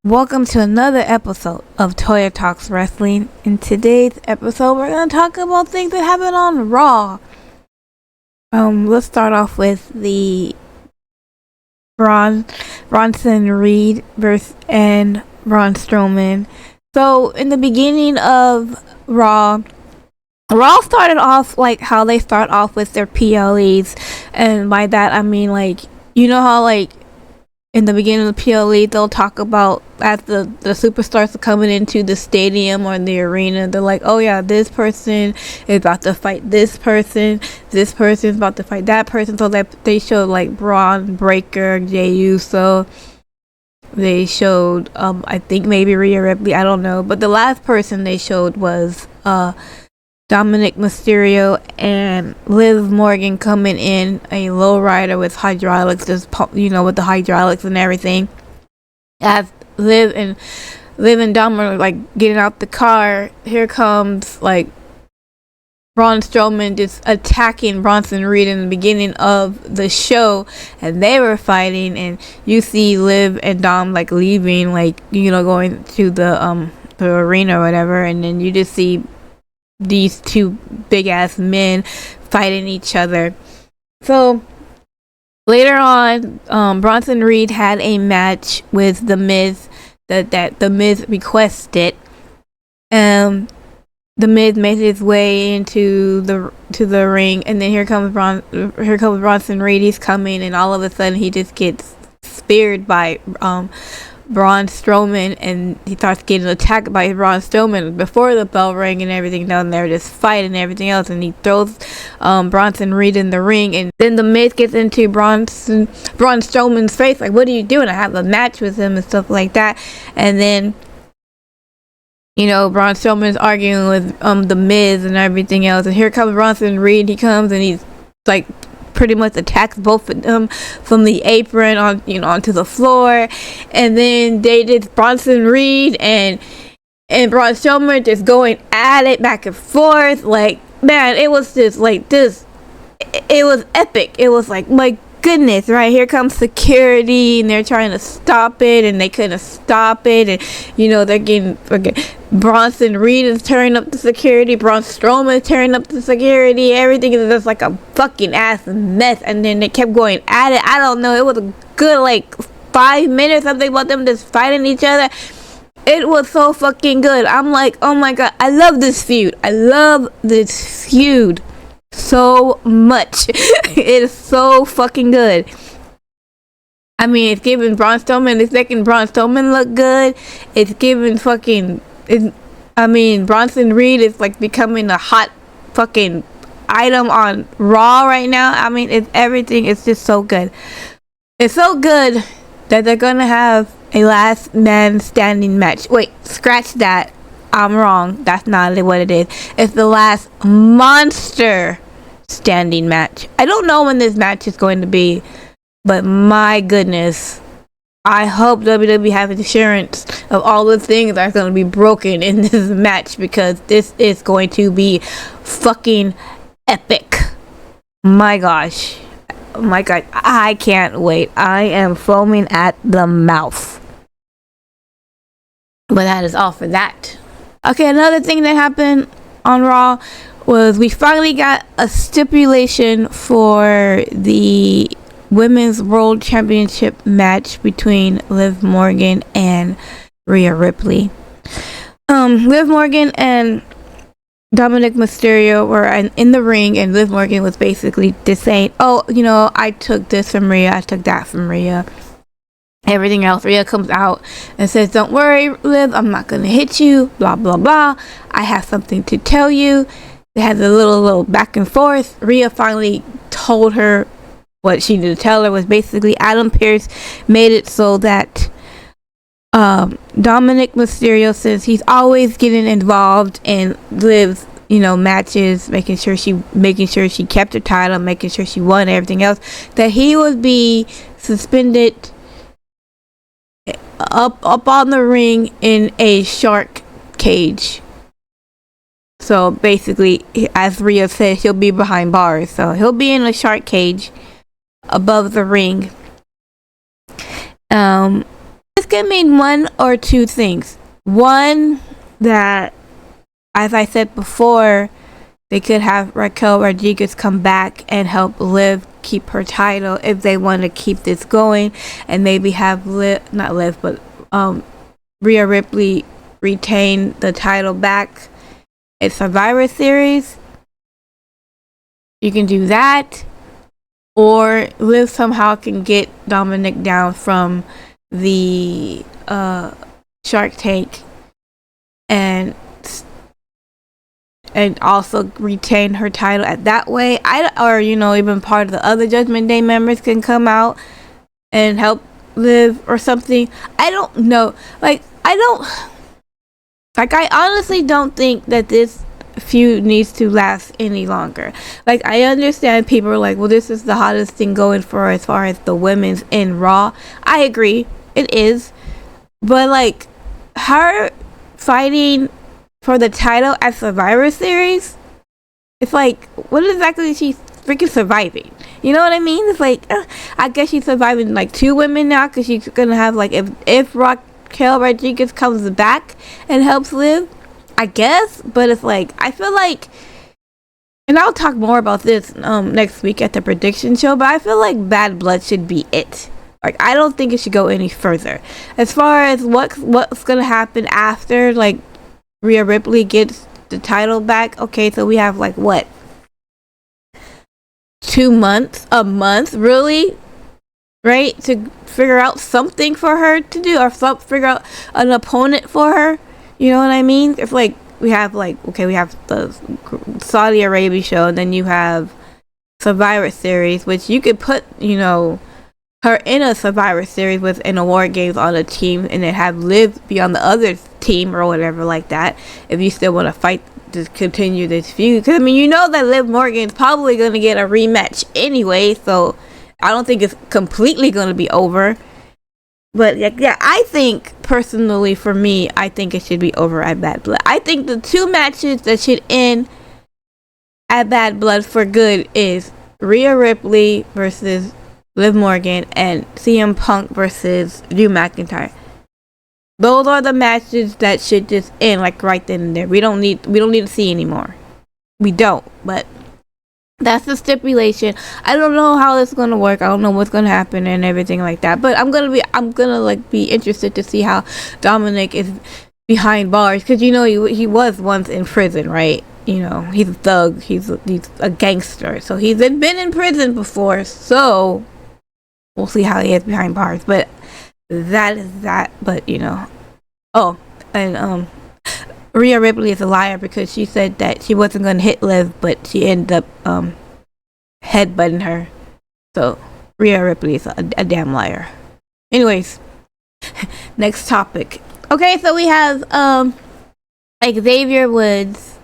Welcome to another episode of Toya Talks Wrestling. In today's episode, we're going to talk about things that happened on Raw. Let's start off with the Bronson Reed versus and Braun Strowman. So, in the beginning of Raw started off like how they start off with their PLEs, and by that I mean how in the beginning of the PLE, they'll talk about as the superstars are coming into the stadium or the arena, they're like, oh yeah, this person is about to fight this person's about to fight that person. So that they showed like Braun Breaker, Jey Uso. They showed, I think maybe Rhea Ripley, I don't know. But the last person they showed was Dominic Mysterio and Liv Morgan coming in a lowrider with hydraulics, with the hydraulics and everything. As Liv and Dom are like getting out the car, here comes like Braun Strowman just attacking Bronson Reed in the beginning of the show, and they were fighting, and you see Liv and Dom like leaving, going to the arena or whatever, and then you just see these two big ass men fighting each other. So later on, Bronson Reed had a match with The Miz that The Miz requested. The Miz made his way into the ring, and then here comes Bronson Reed. He's coming, and all of a sudden he just gets speared by Braun Strowman, and he starts getting attacked by Braun Strowman before the bell rang and everything down there, just fighting and everything else, and he throws Bronson Reed in the ring, and then the Miz gets into Braun Strowman's face like, what are you doing? I have a match with him and stuff like that. And then Braun Strowman's arguing with the Miz and everything else, and here comes Bronson Reed. He comes and he's like pretty much attacks both of them from the apron onto the floor, and then they just Bronson Reed and Braun Strowman just going at it back and forth. Like, man, it was just like this. It was epic. It was like, my goodness, right? Here comes security, and they're trying to stop it, and they couldn't stop it, and they're getting Bronson Reed is turning up the security, Braun Strowman is turning up the security, everything is just like a fucking ass mess, and then they kept going at it. I don't know, it was a good 5 minutes, something about them just fighting each other. It was so fucking good. I'm like, oh my god, I love this feud so much. It is so fucking good. I mean, it's giving Braun Strowman, it's making Braun Strowman look good. It's giving Bronson Reed is like becoming a hot fucking item on Raw right now. I mean, it's everything. It's just so good. It's so good that they're gonna have a last man standing match. Wait, scratch that. I'm wrong. That's not what it is. It's the last monster standing match. I don't know when this match is going to be, but my goodness, I hope WWE has insurance of all the things that are going to be broken in this match, because this is going to be fucking epic. My gosh. Oh my god. I can't wait. I am foaming at the mouth. But that is all for that. Okay, another thing that happened on Raw was we finally got a stipulation for the Women's World Championship match between Liv Morgan and Rhea Ripley. Liv Morgan and Dominic Mysterio were in the ring, and Liv Morgan was basically just saying, oh, I took this from Rhea, I took that from Rhea, everything else. Rhea comes out and says, don't worry, Liv, I'm not gonna hit you, blah blah blah, I have something to tell you. They had a little back and forth. Rhea finally told her what she needed to tell her. Was basically Adam Pearce made it so that Dominic Mysterio, since he's always getting involved in Liv's matches, making sure she kept her title, making sure she won, everything else, that he would be suspended up on the ring in a shark cage. So basically, as Rhea said, he'll be behind bars. So he'll be in a shark cage above the ring. This can mean one or two things. One, that, as I said before, they could have Raquel Rodriguez come back and help Liv keep her title if they want to keep this going, and maybe have Rhea Ripley retain the title back at Survivor Series. You can do that, or Liv somehow can get Dominic down from the Shark Tank and also retain her title at that way. Or even part of the other Judgment Day members can come out and help Liv or something. I don't know. I honestly don't think that this feud needs to last any longer. I understand people are like, well, this is the hottest thing going for as far as the women's in Raw. I agree, it is, but her fighting for the title at Survivor Series, it's what exactly is she freaking surviving? You know what I mean? It's I guess she's surviving two women now, because she's gonna have if Raquel Rodriguez comes back and helps Liv, I guess. But it's I feel and I'll talk more about this next week at the prediction show, but I feel Bad Blood should be it. I don't think it should go any further. As far as what's gonna happen after Rhea Ripley gets the title back, okay, so we have 2 months, a month, really, right, to figure out something for her to do, or figure out an opponent for her. You know what I mean? If we have we have the Saudi Arabia show, and then you have Survivor Series, which you could put her in a Survivor Series within a War Games on a team, and then have Liv be on the other team or whatever like that, if you still want to fight to continue this feud. Because that Liv Morgan's probably going to get a rematch anyway, so I don't think it's completely going to be over. But yeah, I think personally, for me, I think it should be over at Bad Blood. I think the 2 matches that should end at Bad Blood for good is Rhea Ripley versus Liv Morgan, and CM Punk versus Drew McIntyre. Those are the matches that should just end right then and there. We don't need to see anymore. We don't, but that's the stipulation. I don't know how this is gonna work. I don't know what's gonna happen and everything like that. But I'm gonna be interested to see how Dominic is behind bars, because he was once in prison, right? He's a thug. He's a gangster. So he's been in prison before. So we'll see how he is behind bars. But that is that. But Rhea Ripley is a liar, because she said that she wasn't going to hit Liv, but she ended up headbutting her. So Rhea Ripley is a damn liar. Anyways, next topic. Okay, so we have Xavier Woods,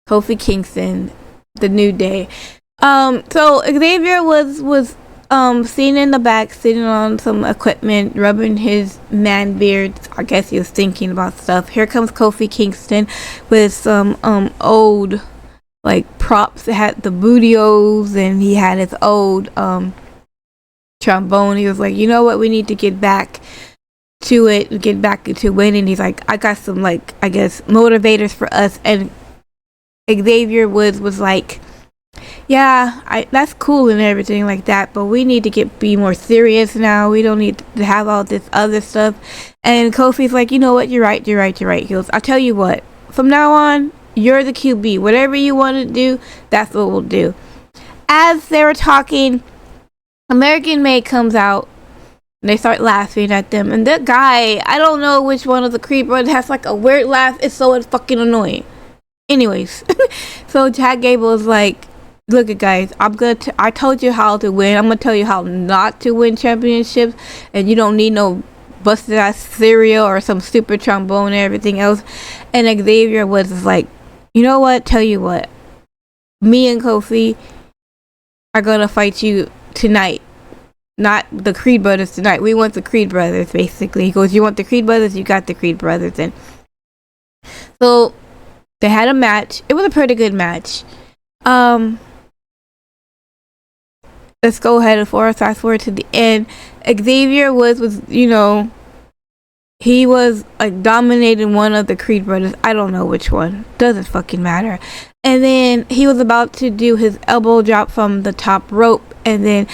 Kofi Kingston, The New Day. So Xavier was seen in the back, sitting on some equipment, rubbing his man beard. I guess he was thinking about stuff. Here comes Kofi Kingston with some old props that had the bootios, and he had his old trombone. He was like, you know what, we need to get back to it, get back into winning. He's like, I got some I guess motivators for us. And Xavier Woods was like, yeah, that's cool and everything like that, but we need to be more serious now. We don't need to have all this other stuff. And Kofi's like, you know what, you're right. He goes, I'll tell you what, from now on, you're the QB. Whatever you want to do, that's what we'll do. As they were talking, American Made comes out, and they start laughing at them. And that guy, I don't know which one of the Creed brothers has a weird laugh. It's so fucking annoying. Anyways, so Chad Gable is like, look at guys, I told you how to win. I'm gonna tell you how not to win championships, and you don't need no busted ass cereal or some stupid trombone and everything else. And Xavier was like, you know what? Tell you what, me and Kofi are gonna fight you tonight, not the Creed brothers tonight. We want the Creed brothers, basically. He goes, you want the Creed brothers? You got the Creed brothers. And so they had a match. It was a pretty good match. Let's go ahead and fast forward to the end. Xavier was he was like dominating one of the Creed brothers. I don't know which one. Doesn't fucking matter. And then he was about to do his elbow drop from the top rope, and then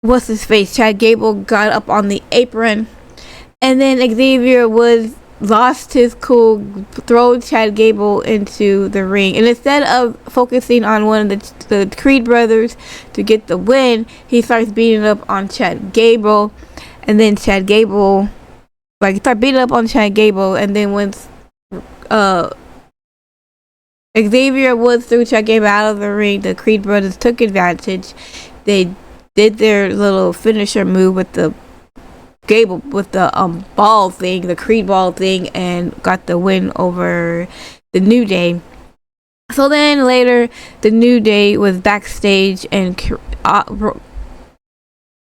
what's his face? Chad Gable got up on the apron, and then Xavier Woods lost his cool, throw Chad Gable into the ring, and instead of focusing on one of the Creed brothers to get the win, he starts beating up on Chad Gable, and then Chad Gable, like, start beating up on Chad Gable, and then once Xavier Woods threw Chad Gable out of the ring, the Creed brothers took advantage. They did their little finisher move with the Gable, with the ball thing, the Creed ball thing, and got the win over the New Day. So then later, the New Day was backstage, and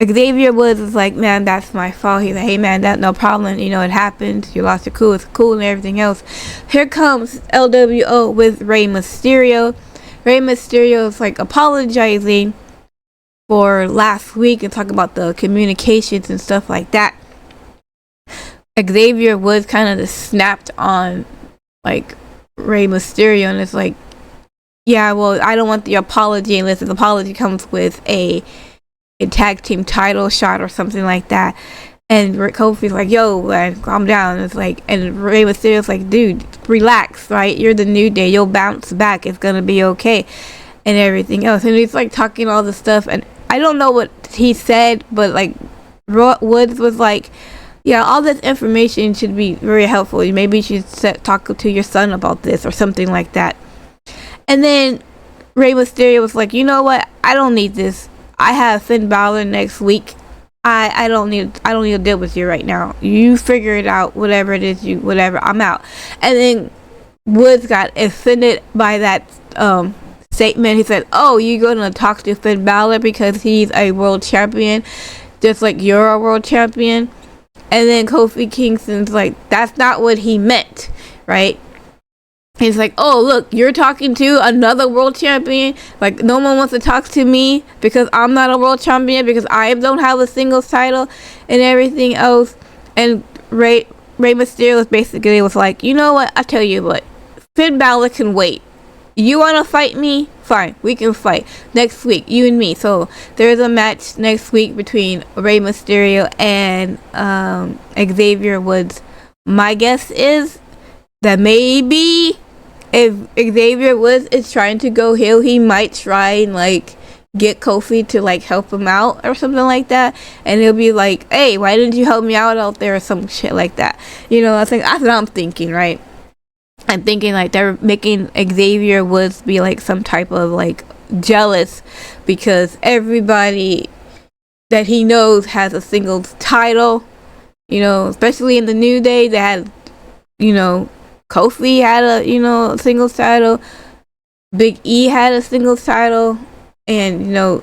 Xavier Woods was like, man, that's my fault. He's like, hey man, that's no problem. You know, it happened. You lost your cool. It's cool and everything else. Here comes LWO with Rey Mysterio. Rey Mysterio is like apologizing for last week and talk about the communications and stuff like that. Xavier Woods kind of just snapped on like Rey Mysterio, and it's like, yeah, well, I don't want the apology unless the apology comes with a tag team title shot or something like that. And Rick Kofi's like, yo, man, calm down. It's like, and Rey Mysterio's like, dude, relax, right? You're the New Day. You'll bounce back. It's gonna be okay, and everything else. And he's like talking all this stuff, and I don't know what he said, but like Woods was like, yeah, all this information should be very helpful. Maybe you should talk to your son about this or something like that. And then Rey Mysterio was like, you know what? I don't need this. I have Finn Balor next week. I don't need to deal with you right now. You figure it out, whatever it is, whatever. I'm out. And then Woods got offended by that statement. He said, oh, you're gonna talk to Finn Balor because he's a world champion, just like you're a world champion. And then Kofi Kingston's like, that's not what he meant, right? He's like, oh, look, you're talking to another world champion. Like, no one wants to talk to me because I'm not a world champion, because I don't have a singles title and everything else. And Rey Mysterio basically was like, you know what? I tell you what, Finn Balor can wait. You want to fight me? Fine, we can fight next week, you and me. So there's a match next week between Rey Mysterio and Xavier Woods. My guess is that maybe if Xavier Woods is trying to go heel, he might try and like get Kofi to like help him out or something like that, and he'll be like, hey, why didn't you help me out there, or some shit like that. You know, I think that's what I'm thinking, right? I'm thinking like they're making Xavier Woods be like some type of like jealous because everybody that he knows has a singles title, you know, especially in the New Day. They had, you know, Kofi had a, you know, singles title, Big E had a singles title, and, you know,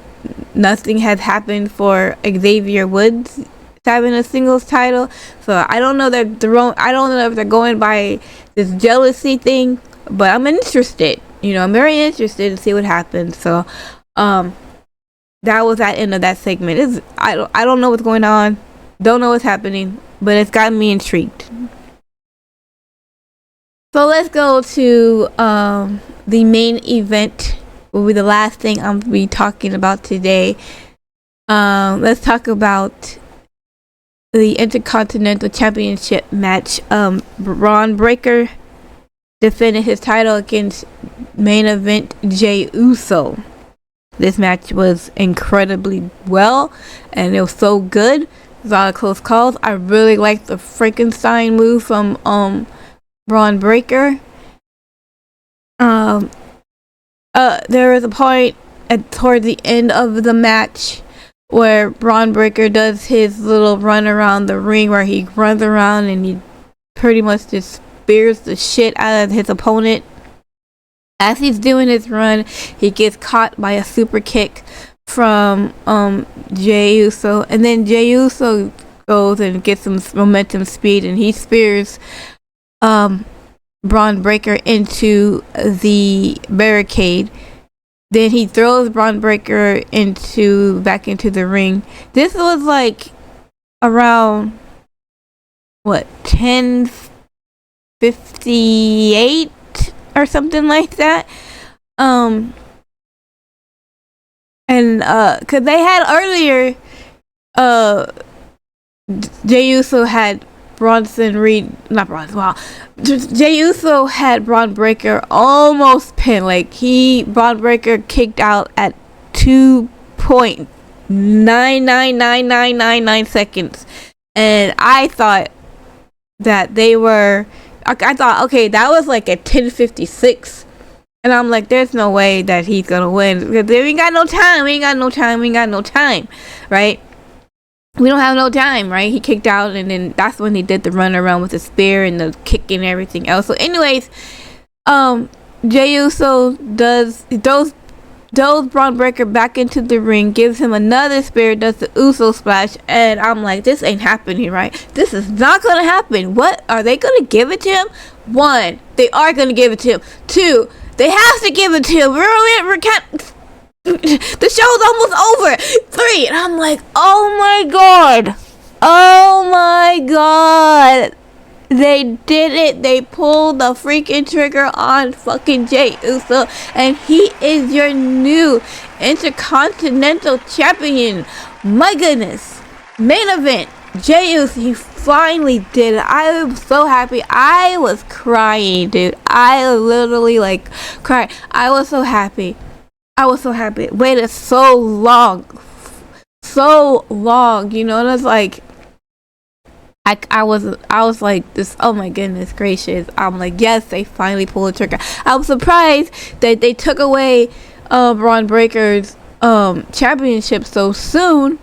nothing has happened for Xavier Woods having a singles title. So I don't know that I don't know if they're going by this jealousy thing, but I'm interested. You know, I'm very interested to see what happens. So that was that end of that segment. I don't know what's going on, don't know what's happening, but it's got me intrigued. So let's go to the main event. Will be the last thing I'm gonna be talking about today. Let's talk about the Intercontinental Championship match. Braun Breaker defended his title against main event Jey Uso. This match was incredibly well, and it was so good. It was a lot of close calls. I really liked the Frankenstein move from Braun Breaker. There was a point toward the end of the match where Braun Breaker does his little run around the ring, where he runs around and he pretty much just spears the shit out of his opponent. As he's doing his run, he gets caught by a super kick from Jey Uso, and then Jey Uso goes and gets some momentum speed, and he spears Braun Breaker into the barricade. Then he throws Braun Breaker back into the ring. This was like around what, 10:58 or something like that. And cause they had earlier, Jey Uso had Bronson Reed, not Bronson. Wow, Jey Uso had Braun Breaker almost pinned. Like Braun Breaker kicked out at 2.999999 seconds, and I thought that they were. I thought, okay, that was like a 10:56. And I'm like, there's no way that he's gonna win because we ain't got no time. We ain't got no time, right? We don't have no time, right? He kicked out, and then that's when he did the run around with the spear and the kick and everything else. So, anyways, Jey Uso throws Braun Breaker back into the ring, gives him another spear, does the Uso splash, and I'm like, this ain't happening, right? This is not gonna happen. What are they gonna give it to him? 1, they are gonna give it to him. 2, they have to give it to him. We can't. The show's almost over. 3, and I'm like, oh my god, they did it. They pulled the freaking trigger on fucking Jey Uso, and he is your new Intercontinental Champion. My goodness, main event, Jey Uso. He finally did it. I was so happy. I was crying, dude. I literally like cried. I was so happy. Waited so long, you know. And it's like I was like this. Oh my goodness gracious! I'm like, yes, they finally pulled the trigger. I was surprised that they took away Braun Breaker's championship so soon.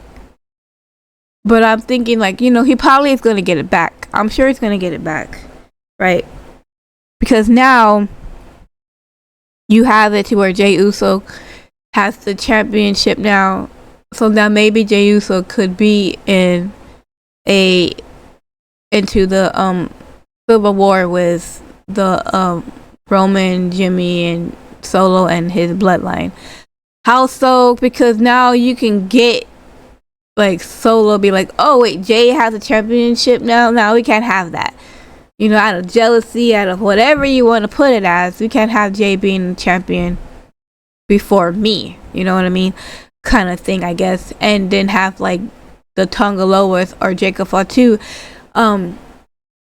But I'm thinking, like, you know, he probably is gonna get it back. I'm sure he's gonna get it back, right? Because now you have it to where Jey Uso has the championship now. So now maybe Jey Uso could be into the Civil War with the Roman, Jimmy, and Solo and his bloodline. How so? Because now you can get like Solo be like, oh wait, Jey has a championship now. Now we can't have that. You know, out of jealousy, out of whatever you want to put it as, we can't have Jey being the champion before me. You know what I mean? Kind of thing, I guess. And then have like the Tonga Loas or Jacob Fatu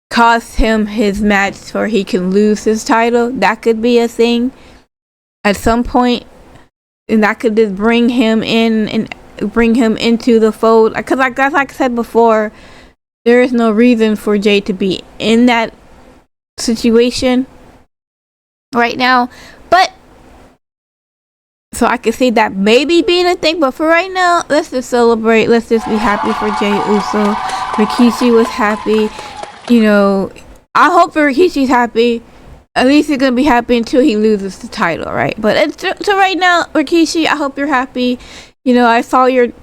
cost him his match so he can lose his title. That could be a thing at some point, and that could just bring him in and bring him into the fold. Because like I said before, there is no reason for Jey to be in that situation right now. But so I could see that maybe being a thing, but for right now, let's just celebrate. Let's just be happy for Jey Uso. Rikishi was happy. You know, I hope Rikishi's happy. At least he's gonna be happy until he loses the title, right? But so right now, Rikishi, I hope you're happy. You know, I saw your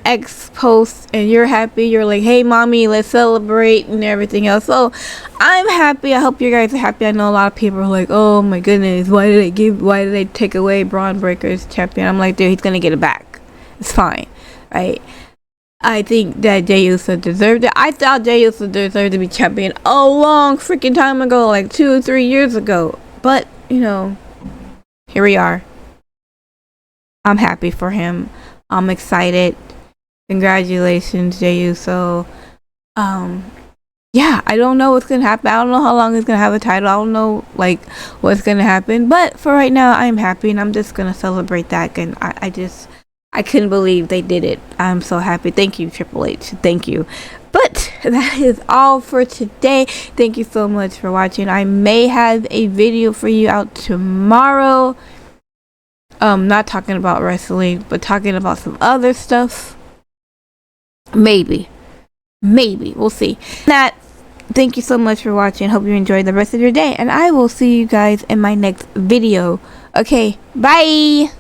ex post and you're happy. You're like, hey mommy, let's celebrate and everything else. So I'm happy. I hope you guys are happy. I know a lot of people are like, oh my goodness, why did they take away Braun Breaker's champion? I'm like, dude, he's gonna get it back. It's fine, right? I think that Jey Uso deserved it. I thought Jey Uso deserved to be champion a long freaking time ago, like 2 or 3 years ago. But, you know, here we are. I'm happy for him. I'm excited. Congratulations, Jey Uso. Yeah, I don't know what's gonna happen. I don't know how long he's gonna have a title. I don't know like what's gonna happen. But for right now, I'm happy, and I'm just gonna celebrate that. And I couldn't believe they did it. I'm so happy. Thank you, Triple H. Thank you. But that is all for today. Thank you so much for watching. I may have a video for you out tomorrow. Not talking about wrestling, but talking about some other stuff. Maybe. We'll see. Thank you so much for watching. Hope you enjoyed the rest of your day. And I will see you guys in my next video. Okay, bye!